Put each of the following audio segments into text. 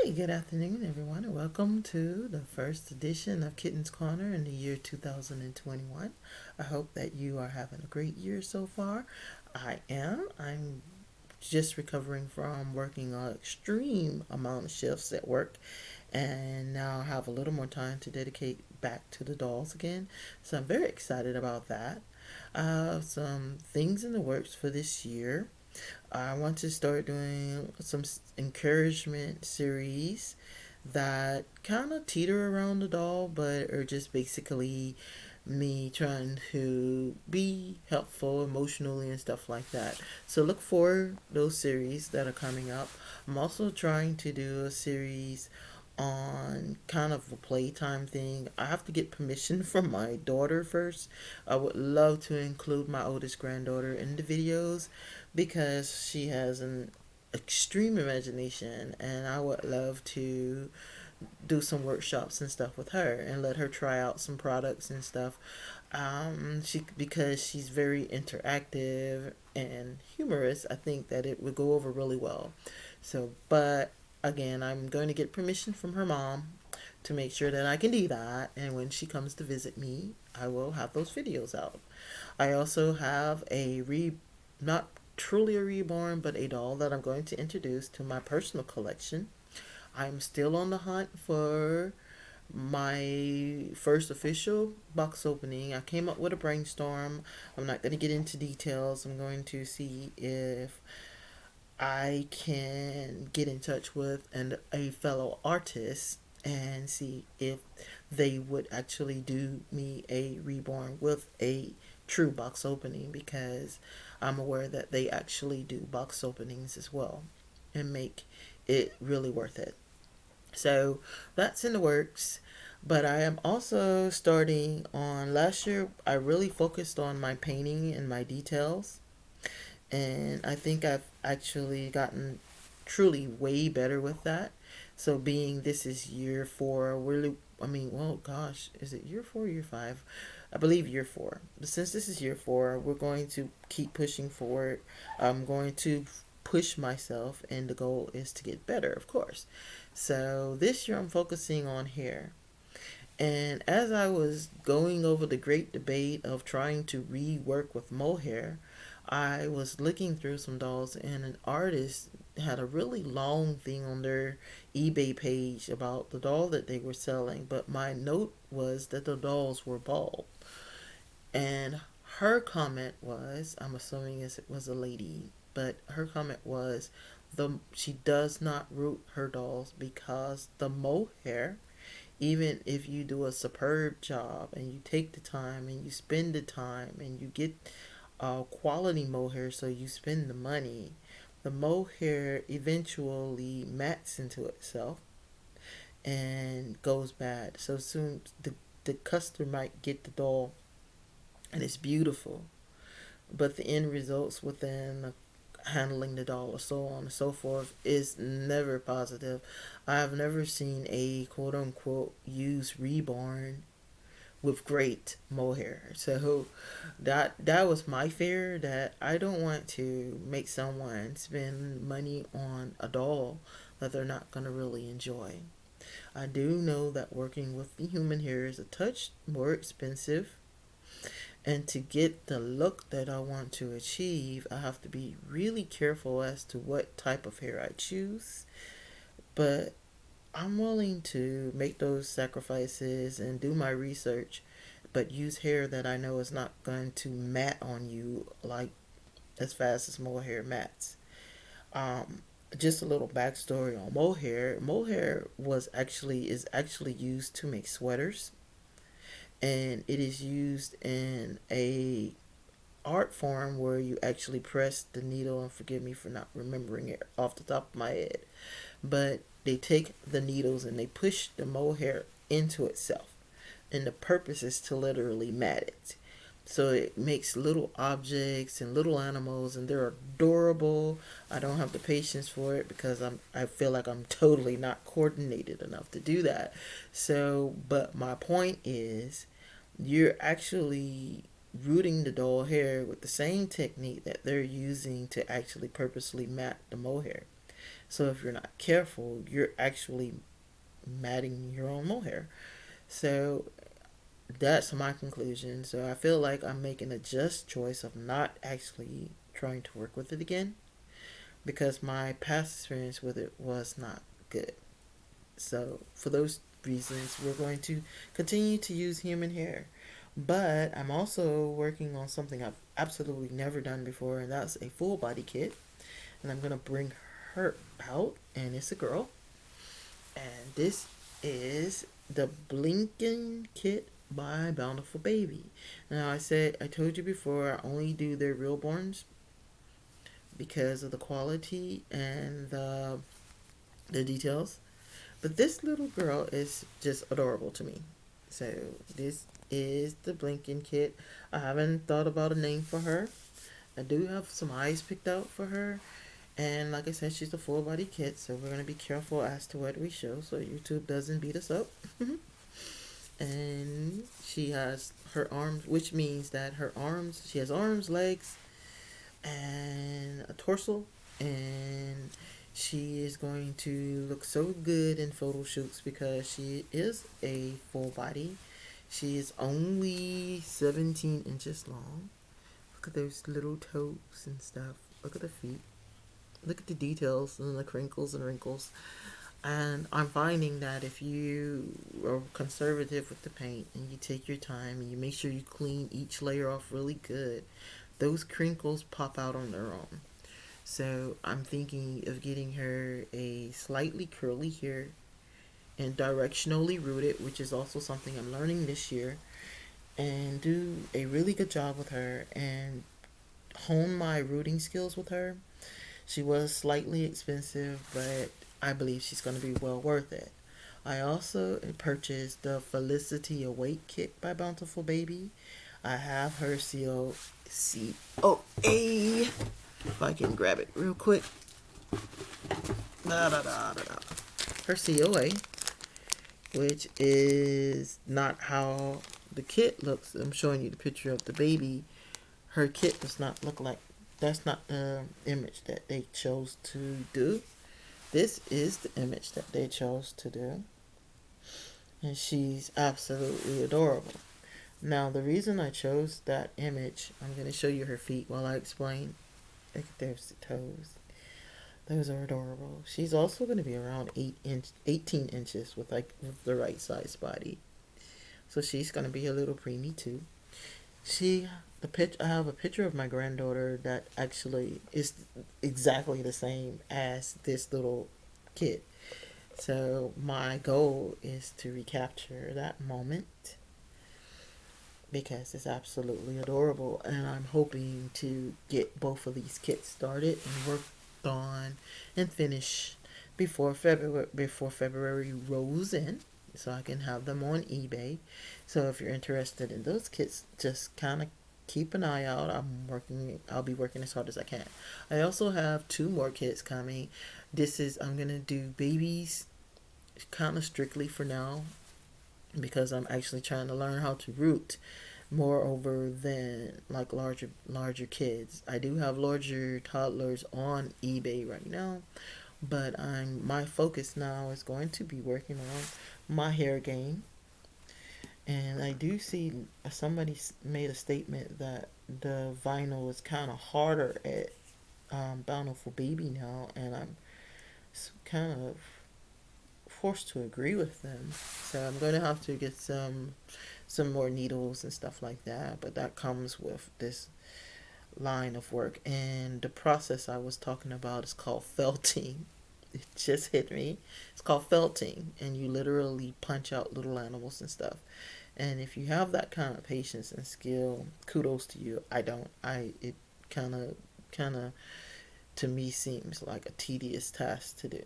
Hi, good afternoon, everyone, and welcome to the first edition of Kitten's Corner in the year 2021. I hope that you are having a great year so far. I am. I'm just recovering from working an extreme amount of shifts at work, and now I have a little more time to dedicate back to the dolls again. So I'm very excited about that. I have some things in the works for this year. I want to start doing some encouragement series that kind of teeter around the doll, but are just basically me trying to be helpful emotionally and stuff like that. So look for those series that are coming up. I'm also trying to do a series on kind of a playtime thing. I have to get permission from my daughter first. I would love to include my oldest granddaughter in the videos because she has an extreme imagination, and I would love to do some workshops and stuff with her and let her try out some products and stuff. She because she's very interactive and humorous, I think that it would go over really well. So, but again, I'm going to get permission from her mom to make sure that I can do that. And when she comes to visit me, I will have those videos out. I also have not truly a reborn, but a doll that I'm going to introduce to my personal collection. I'm still on the hunt for my first official box opening. I came up with a brainstorm. I'm not going to get into details. I'm going to see if I can get in touch with a fellow artist and see if they would actually do me a reborn with a true box opening, because I'm aware that they actually do box openings as well and make it really worth it. So that's in the works. But I am also starting on last year. I really focused on my painting and my details, and I think I've actually gotten truly way better with that. So being this is year four, really, I mean, well, gosh, is it year four, year five? I believe year four. But since this is year four, we're going to keep pushing forward. I'm going to push myself, and the goal is to get better, of course. So this year I'm focusing on hair. And as I was going over the great debate of trying to rework with mohair, I was looking through some dolls, and an artist had a really long thing on their eBay page about the doll that they were selling. But my note was that the dolls were bald. And her comment was, I'm assuming it was a lady, but her comment was she does not root her dolls because the mohair, even if you do a superb job and you take the time and you spend the time and you get quality mohair, so you spend the money, the mohair eventually mats into itself and goes bad. So soon the customer might get the doll and it's beautiful, but the end results within handling the doll or so on and so forth is never positive. I have never seen a quote unquote used reborn with great mohair. So that was my fear, that I don't want to make someone spend money on a doll that they're not going to really enjoy. I do know that working with the human hair is a touch more expensive, and to get the look that I want to achieve, I have to be really careful as to what type of hair I choose. But I'm willing to make those sacrifices and do my research, but use hair that I know is not going to mat on you like as fast as mohair mats. Um, just a little backstory on mohair. Mohair is actually used to make sweaters, and it is used in a art form where you actually press the needle, and forgive me for not remembering it off the top of my head, but they take the needles and they push the mohair into itself, and the purpose is to literally mat it. So it makes little objects and little animals, and they're adorable. I don't have the patience for it because I feel like I'm totally not coordinated enough to do that. So, but my point is, you're actually rooting the doll hair with the same technique that they're using to actually purposely mat the mohair. So if you're not careful, you're actually matting your own mohair. So that's my conclusion. So I feel like I'm making a just choice of not actually trying to work with it again because my past experience with it was not good. So for those reasons, we're going to continue to use human hair. But I'm also working on something I've absolutely never done before, and that's a full body kit. And I'm going to bring her out, and it's a girl. And this is the Blinking Kit by Bountiful Baby. Now I told you before, I only do their realborns because of the quality and the details. But this little girl is just adorable to me. So this is the Blinking Kit. I haven't thought about a name for her. I do have some eyes picked out for her. And like I said, she's a full body kit, so we're going to be careful as to what we show so YouTube doesn't beat us up. And she has her arms, which means that she has arms, legs, and a torso. And she is going to look so good in photo shoots because she is a full body. She is only 17 inches long. Look at those little toes and stuff. Look at the feet. Look at the details and the crinkles and wrinkles. And I'm finding that if you are conservative with the paint and you take your time and you make sure you clean each layer off really good, those crinkles pop out on their own. So I'm thinking of getting her a slightly curly hair and directionally rooted, which is also something I'm learning this year, and do a really good job with her and hone my rooting skills with her. She was slightly expensive, but I believe she's going to be well worth it. I also purchased the Felicity Awake kit by Bountiful Baby. I have her COA. If I can grab it real quick. Da, da, da, da, da. Her COA, which is not how the kit looks. I'm showing you the picture of the baby. Her kit does not look like, that's not the image that they chose to do. This is the image that they chose to do. And she's absolutely adorable. Now, the reason I chose that image, I'm going to show you her feet while I explain. Look at those toes. Those are adorable. She's also going to be around 18 inches with the right size body. So she's going to be a little preemie too. I have a picture of my granddaughter that actually is exactly the same as this little kid. So my goal is to recapture that moment because it's absolutely adorable, and I'm hoping to get both of these kits started and worked on and finished before February rolls in, so I can have them on eBay. So if you're interested in those kits, just kind of keep an eye out. I'll be working as hard as I can. I also have two more kits coming. I'm gonna do babies kind of strictly for now because I'm actually trying to learn how to root moreover than like larger kids. I do have larger toddlers on eBay right now, but my focus now is going to be working on my hair game. And I do see somebody made a statement that the vinyl is kind of harder at Bountiful Baby now, and I'm kind of forced to agree with them. So I'm going to have to get some more needles and stuff like that. But that comes with this line of work. And the process I was talking about is called felting. It just hit me. It's called felting, and you literally punch out little animals and stuff. And if you have that kind of patience and skill, kudos to you. I don't. It kind of to me seems like a tedious task to do.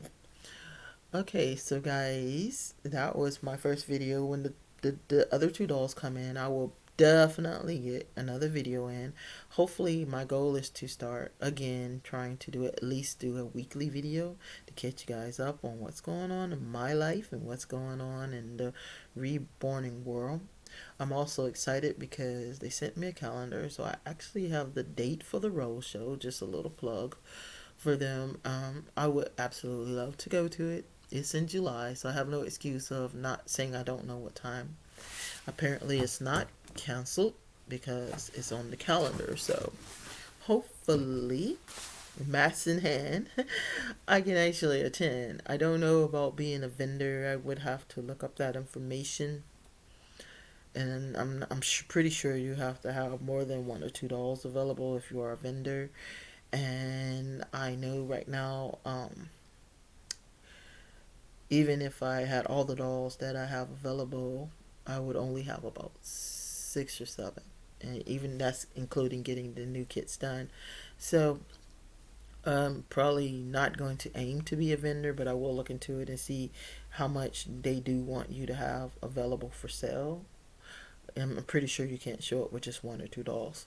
Okay, so guys, that was my first video. When the other two dolls come in, I will definitely get another video in. Hopefully, my goal is to start again trying to at least do a weekly video to catch you guys up on what's going on in my life and what's going on in the reborning world. I'm also excited because they sent me a calendar, so I actually have the date for the Rose Show. Just a little plug for them. I would absolutely love to go to it. It's in July, so I have no excuse of not saying I don't know what time. Apparently, it's not canceled because it's on the calendar. So hopefully, mask in hand, I can actually attend. I don't know about being a vendor. I would have to look up that information. And pretty sure you have to have more than one or two dolls available if you are a vendor. And I know right now, even if I had all the dolls that I have available, I would only have about six or seven, and even that's including getting the new kits done. So I'm probably not going to aim to be a vendor, but I will look into it and see how much they do want you to have available for sale. And I'm pretty sure you can't show up with just one or two dolls.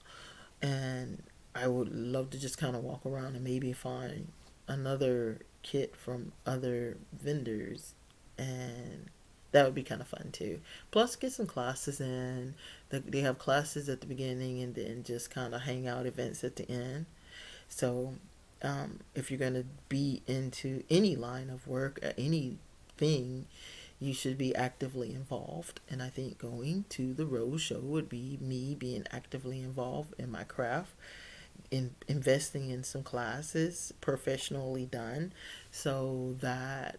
And I would love to just kind of walk around and maybe find another kit from other vendors, and that would be kind of fun too. Plus, get some classes in. They have classes at the beginning and then just kind of hang out events at the end. So, if you're going to be into any line of work, anything, you should be actively involved. And I think going to the Rose Show would be me being actively involved in my craft, in investing in some classes professionally done, so that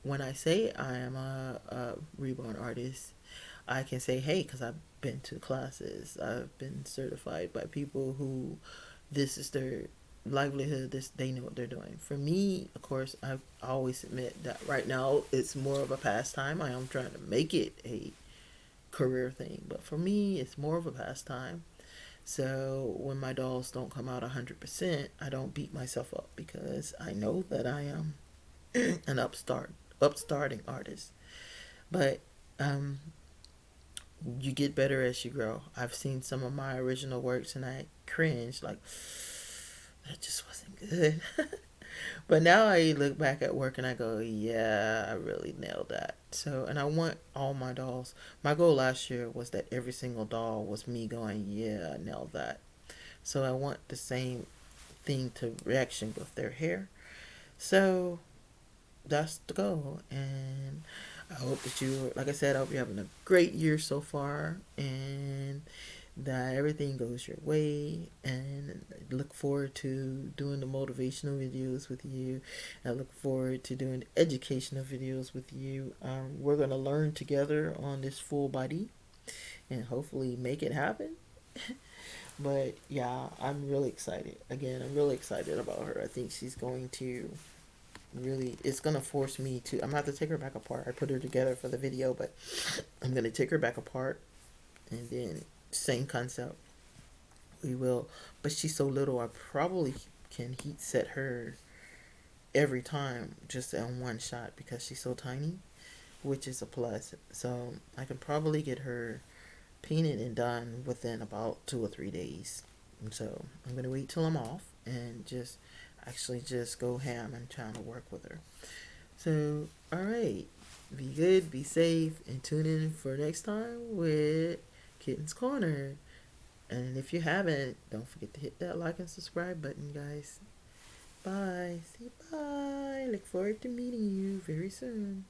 when I say I am a reborn artist, I can say, hey, because I've been to classes, I've been certified by people who this is their livelihood, this they know what they're doing. For me, of course, I always admit that right now it's more of a pastime. I am trying to make it a career thing, but for me it's more of a pastime. So when my dolls don't come out 100%, I don't beat myself up because I know that I am an upstarting artist. But um, you get better as you grow. I've seen some of my original works and I cringe like that just wasn't good. But now I look back at work and I go, yeah, I really nailed that. So, and I want all my dolls. My goal last year was that every single doll was me going, yeah, I nailed that. So I want the same thing to reaction with their hair. So that's the goal. And I hope that you, like I said, I hope you're having a great year so far and that everything goes your way. And I look forward to doing the motivational videos with you. I look forward to doing the educational videos with you. We're going to learn together on this full body and hopefully make it happen. But yeah, I'm really excited. Again, I'm really excited about her. I think she's going to really, it's gonna force me to, I'm gonna have to take her back apart. I put her together for the video, but I'm gonna take her back apart and then same concept. We will, but she's so little, I probably can heat set her every time just on one shot because she's so tiny, which is a plus. So I can probably get her painted and done within about 2 or 3 days. And so I'm gonna wait till I'm off and just actually just go ham and trying to work with her. So, all right. Be good, be safe, and tune in for next time with Kitten's Corner. And if you haven't, don't forget to hit that like and subscribe button, guys. Bye. Say bye. Look forward to meeting you very soon.